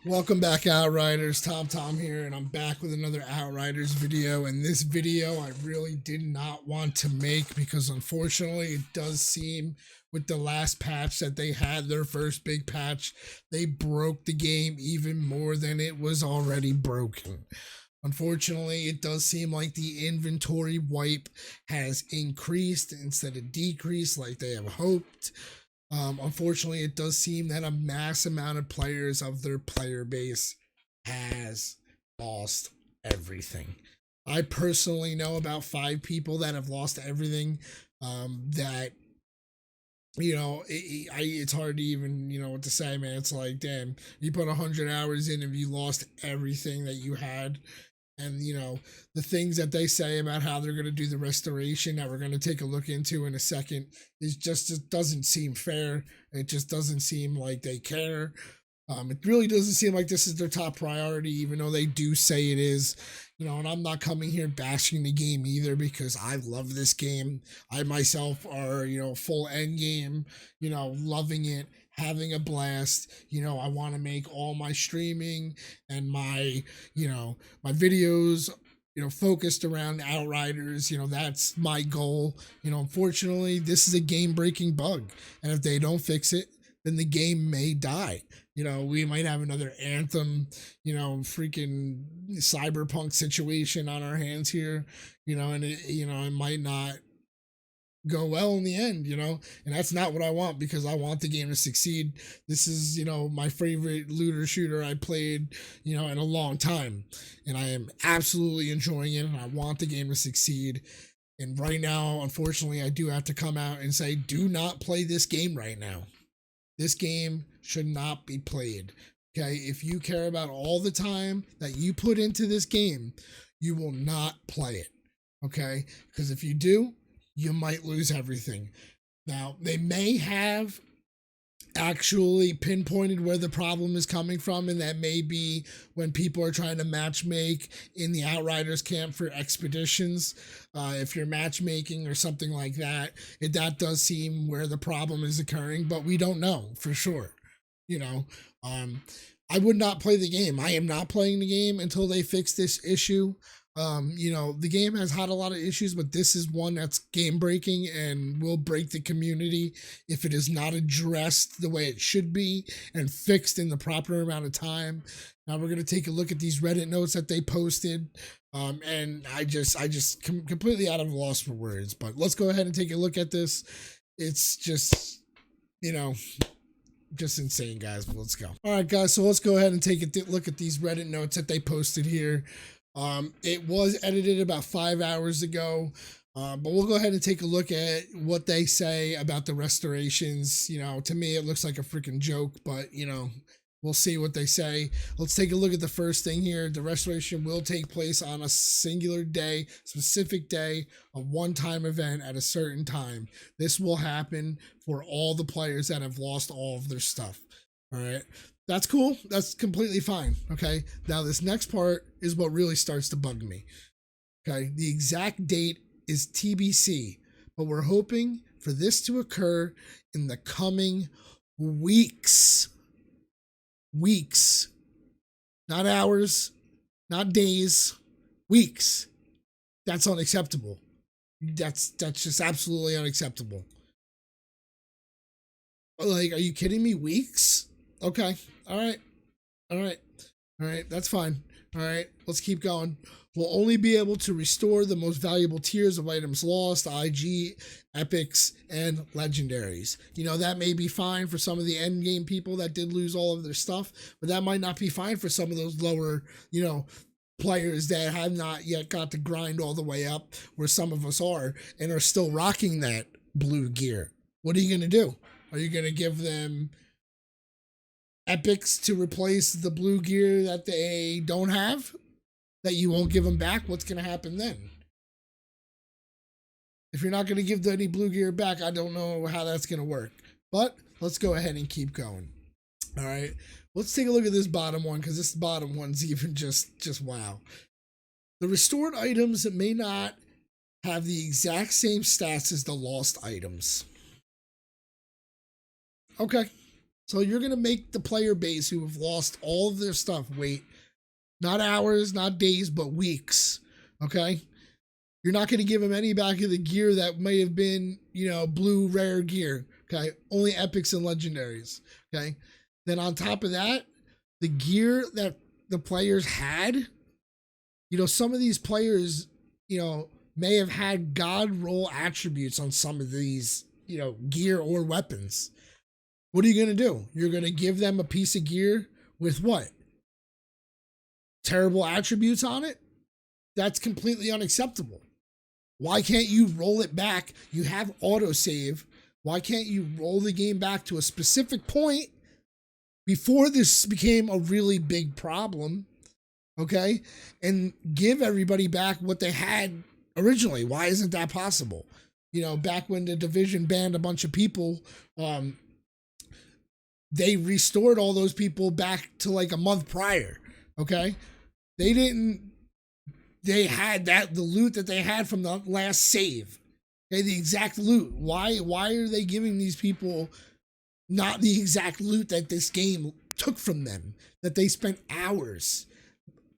Welcome back, Outriders. Tom here, and I'm back with another Outriders video. And this video I really did not want to make because unfortunately it does seem with the last patch that they had, their first big patch, they broke the game even more than it was already broken. Unfortunately, it does seem like the inventory wipe has increased instead of decreased like they have hoped. Unfortunately, it does seem that a mass amount of players of their player base has lost everything. I personally know about 5 people that have lost everything. That it's hard to even what to say, man. It's like, damn, you put 100 hours in, if you lost everything that you had, and the things that they say about how they're going to do the restoration that we're going to take a look into in a second is just it doesn't seem fair. It just doesn't seem like they care. It really doesn't seem like this is their top priority, even though they do say it is. And I'm not coming here bashing the game either because I love this game. I myself are, full end game, loving it, having a blast. I want to make all my streaming and my videos focused around Outriders. That's my goal. Unfortunately, this is a game breaking bug. And if they don't fix it, then the game may die. We might have another Anthem, freaking cyberpunk situation on our hands here, and it might not go well in the end, and that's not what I want because I want the game to succeed. This is, my favorite looter shooter I played, in a long time, and I am absolutely enjoying it, and I want the game to succeed. And right now, unfortunately, I do have to come out and say, do not play this game right now. This game should not be played. Okay, if you care about all the time that you put into this game, you will not play it. Okay, because if you do, you might lose everything. Now, they may have actually pinpointed where the problem is coming from, and that may be when people are trying to matchmake in the Outriders camp for expeditions. If you're matchmaking or something like that, that does seem where the problem is occurring, but we don't know for sure. you know um I would not play the game. I am not playing the game until they fix this issue. The game has had a lot of issues, but this is one that's game breaking and will break the community if it is not addressed the way it should be and fixed in the proper amount of time. Now we're going to take a look at these Reddit notes that they posted. And I just completely out of loss for words, but let's go ahead and take a look at this. It's just, you know, just insane, guys. But let's go. All right, guys. So let's go ahead and take a look at these Reddit notes that they posted here. It was edited about 5 hours ago, but we'll go ahead and take a look at what they say about the restorations. To me, it looks like a freaking joke, but we'll see what they say. Let's take a look at the first thing here. The restoration will take place on a singular day, specific day, a one-time event at a certain time. This will happen for all the players that have lost all of their stuff. All right. That's cool. That's completely fine. Okay. Now, this next part is what really starts to bug me. Okay. The exact date is TBC, but we're hoping for this to occur in the coming weeks. Weeks, not hours, not days, weeks. That's unacceptable. That's just absolutely unacceptable. Like, are you kidding me? Weeks? Okay. All right. All right. All right. That's fine. All right. Let's keep going. We'll only be able to restore the most valuable tiers of items lost, IG, epics, and legendaries. That may be fine for some of the end game people that did lose all of their stuff, but that might not be fine for some of those lower, players that have not yet got to grind all the way up where some of us are and are still rocking that blue gear. What are you going to do? Are you going to give them epics to replace the blue gear that they don't have, that you won't give them back? What's going to happen then? If you're not going to give any blue gear back, I don't know how that's going to work. But let's go ahead and keep going. All right. Let's take a look at this bottom one, because this bottom one's even just wow. The restored items may not have the exact same stats as the lost items. Okay. So you're going to make the player base who have lost all of their stuff wait, not hours, not days, but weeks. Okay? You're not going to give them any back of the gear that may have been, blue rare gear. Okay? Only epics and legendaries. Okay? Then on top of that, the gear that the players had, some of these players, may have had god roll attributes on some of these, gear or weapons. What are you going to do? You're going to give them a piece of gear with what? Terrible attributes on it? That's completely unacceptable. Why can't you roll it back? You have autosave. Why can't you roll the game back to a specific point before this became a really big problem? Okay? And give everybody back what they had originally. Why isn't that possible? Back when the division banned a bunch of people, they restored all those people back to like a month prior. Okay? They had the loot that they had from the last save. Okay, the exact loot. Why are they giving these people not the exact loot that this game took from them? That they spent hours,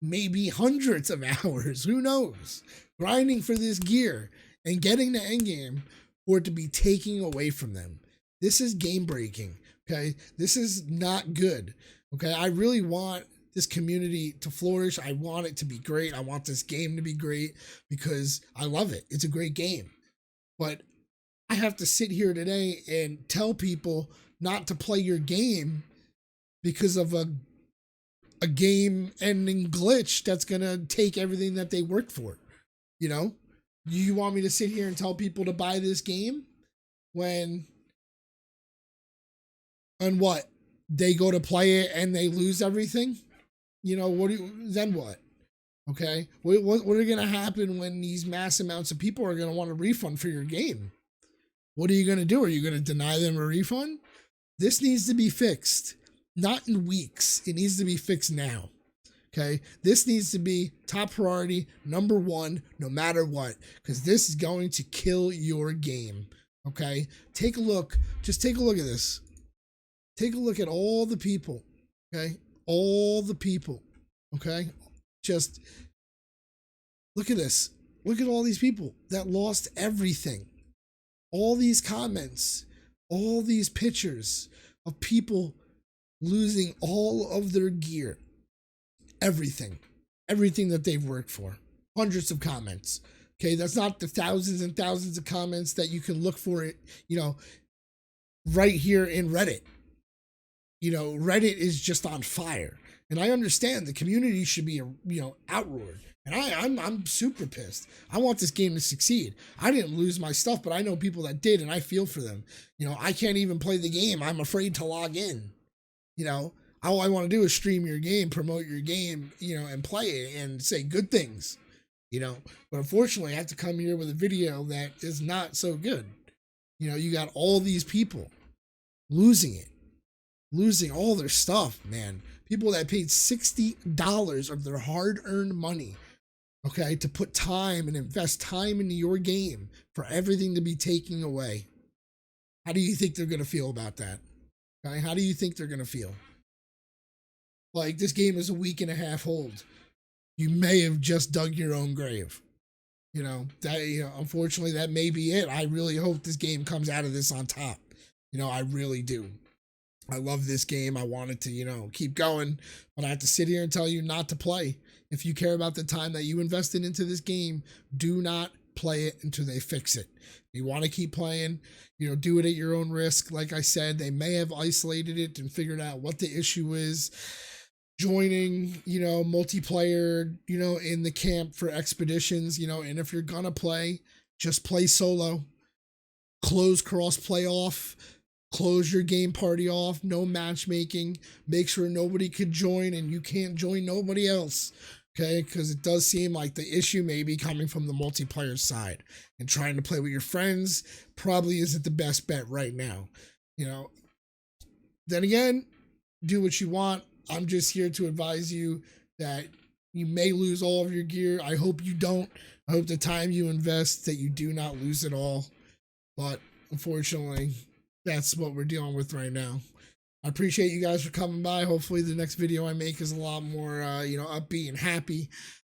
maybe hundreds of hours, who knows, grinding for this gear and getting the endgame for it to be taken away from them. This is game breaking. Okay, this is not good. Okay, I really want this community to flourish. I want it to be great. I want this game to be great because I love it. It's a great game. But I have to sit here today and tell people not to play your game because of a game ending glitch that's going to take everything that they worked for. You want me to sit here and tell people to buy this game when what? They go to play it and they lose everything? Then what? Okay? What are going to happen when these mass amounts of people are going to want a refund for your game? What are you going to do? Are you going to deny them a refund? This needs to be fixed. Not in weeks. It needs to be fixed now. Okay? This needs to be top priority, number one, no matter what. Because this is going to kill your game. Okay? Take a look. Just take a look at this. Take a look at all the people. Okay? All the people. Okay? Just look at this. Look at all these people that lost everything. All these comments, all these pictures of people losing all of their gear, everything that they've worked for, hundreds of comments. Okay, that's not the thousands and thousands of comments that you can look for it, right here in Reddit. Reddit is just on fire, and I understand the community should be, outroared. And I'm super pissed. I want this game to succeed. I didn't lose my stuff, but I know people that did, and I feel for them. I can't even play the game. I'm afraid to log in. All I want to do is stream your game, promote your game, and play it and say good things. But unfortunately, I have to come here with a video that is not so good. You got all these people losing it, losing all their stuff, man. People that paid $60 of their hard-earned money, okay, to put time and invest time into your game for everything to be taken away. How do you think they're going to feel about that? Okay, how do you think they're going to feel? Like, this game is a week and a half old. You may have just dug your own grave. Unfortunately, that may be it. I really hope this game comes out of this on top. I really do. I love this game. I want it to, keep going, but I have to sit here and tell you not to play. If you care about the time that you invested into this game, do not play it until they fix it. If you want to keep playing, do it at your own risk. Like I said, they may have isolated it and figured out what the issue is. Joining, multiplayer, in the camp for expeditions, and if you're gonna play, just play solo. Close crossplay off. Close your game party off. No matchmaking. Make sure nobody could join and you can't join nobody else. Okay, because it does seem like the issue may be coming from the multiplayer side, and trying to play with your friends probably isn't the best bet right now. Then again, do what you want. I'm just here to advise you that you may lose all of your gear. I hope you don't. I hope the time you invest that you do not lose it all. But unfortunately, that's what we're dealing with right now. I appreciate you guys for coming by. Hopefully the next video I make is a lot more, upbeat and happy.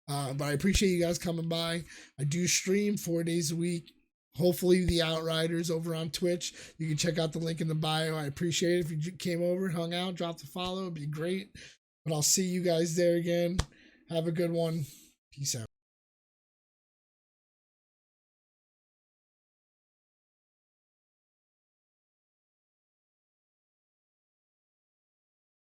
But I appreciate you guys coming by. I do stream 4 days a week. Hopefully the Outriders over on Twitch. You can check out the link in the bio. I appreciate it. If you came over, hung out, dropped a follow, it'd be great. But I'll see you guys there again. Have a good one. Peace out.